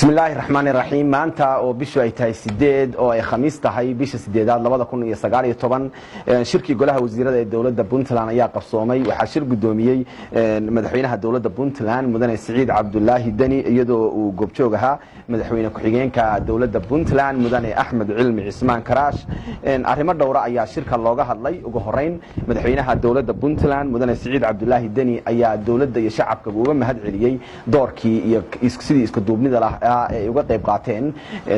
بسم الله الرحمن الرحيم maanta oo bishu ay tahay 8 oo ay khamiis tahay bisha 8aad 2019 shirkii golaha wasiirada ee dawladda Puntland ayaa qabsoomay waxa shir gudoomiyay madaxweynaha dawladda Puntland mudane Saciid Cabdullaahi Dani iyadoo uu goobjoog ahaa madaxweyne ku-xigeenka dawladda Puntland mudane Axmed Cilmi Cismaan Karaash arrimo dhowr ah ayaa shirka looga hadlay ugu horeyn madaxweynaha dawladda Puntland mudane Saciid Cabdullaahi Dani ayaa dawladda iyo shacabka uga mahad celiyay doorkii iyo sidii isku duubnida ay uga qayb qaateen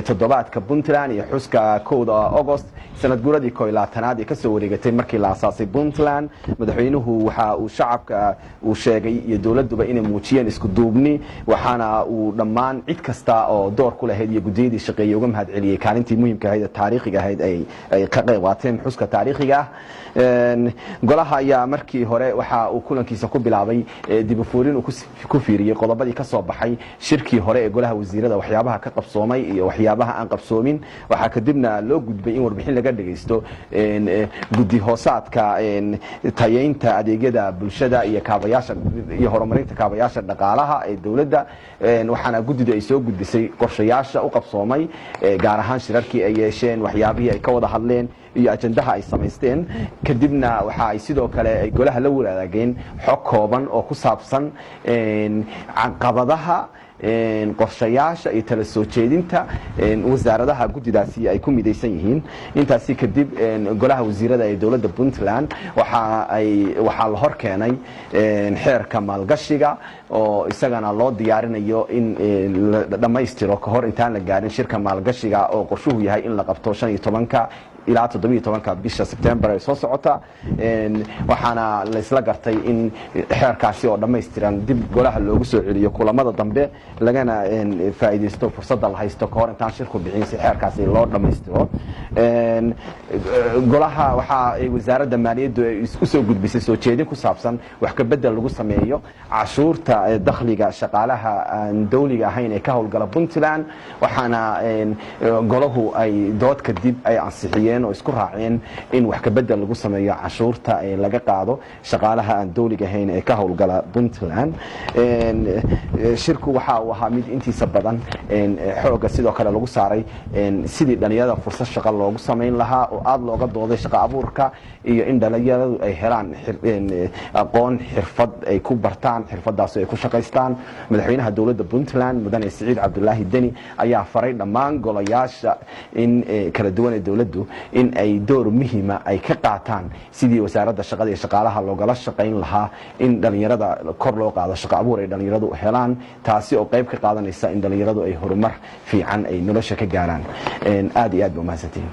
toddobaadka Puntland iyo xuska 1 August sanad guuradii 12aad ee ka soo wareegatay markii la aasaasay Puntland madaxweynuhu waxa uu shacabka uu sheegay iyo dawladduba inay muujiyeen isku duubni waxaana uu dhammaan cid kasta oo door ku lahayd iyo gudiyadii shaqeeyay uga mahad celiyay kaalintii muhiimka ahayd taariikhiga ahayd ay ka qayb qaateen xuska taariikhiga golaha ayaa markii hore waxa uu kulankiisa ku bilaabay dib u fuulin ku fiiriyay qodobadii ka soo baxay shirkii hore ee golaha wasiirada waxyaabaha ka qabsoomay iyo waxyaabaha aan qabsoomin waxa kadibna loo gudbay in warbixin laga dhageysto gudi hoosaadka tayeynta adeegyada bulshada iyo kaabayaasha iyo horumarinta kaabayaasha dhaqaalaha ee dawladda waxaana gudidu ay soo gudbisay qorshayaasha u qabsoomay gaar ahaan shirarkii ay yeesheen waxyaabihii ay ka wada hadleen iyo ajandaha ay samaysteen kadibna waxa ay sidoo kale ay golaha la wadaageen xog kooban oo ku saabsan caqabadaha qorshayaasha iyo tala soo jeedinta wasaaradaha gudidaasi ay ku midaysan yihiin intaasi kadib golaha wasiirada ee dawladda Puntland waxa la hor keenay xeerka maalgashiga oo isagana loo diyaarinayo in la dhameystiro ka hor intaan la gaarin shirka maalgashiga oo qorshuhu yahay in la qabto 15 ilaa 17 bisha September ee soo socota waxaana la isla gartay in xeerkaasi oo dhameystiran dib golaha loogu soo celiyo kulamada dambe lagana faa'iideysto fursadda la haysto ka hor intaan shirku bixin si xeerkaasi loo dhameystiro golaha waxa ay wasaaradda maaliyadda isku soo gudbisay soo jeedin ku saabsan wax ka bedel lagu sameeyo cashuurta dakhliga shaqaalaha aan dawliga ahayn ee ka howlgala Puntland waxaana golahu ay dood kadib ay ansixiyeen oo isku raaceen in wax ka bedel lagu sameeyo cashuurta ee laga qaado shaqaalaha aan dawliga ahayn ee ka howlgala Puntland shirku waxa uu ahaa mid intiisa badan xooga sidoo kale lagu saaray sidii dhalinyarada fursad shaqo loogu sameyn lahaa oo aad looga dooday shaqo abuurka iyo in dhalinyaradu ay helaan aqoon xirfad ay ku bartaan xirfadaas ay ku shaqeystaan madaxweynaha dawladda Puntland mudane Saciid Cabdullaahi Dani ayaa faray dhammaan golayaasha in kala duwan ee dawladdu in ay door muhiim ah ay ka qaataan sidii wasaaradda shaqada iyo shaqaalaha loogala shaqeyn lahaa in dhalinyarada kor loo qaado shaqo abuur ay dhalinyaradu helaan taasi oo qayb ka qaadanaysa in dhalinyaradu ay horumar fiican ay nolosha ka gaaraan aad iyo aad u mahadsantiin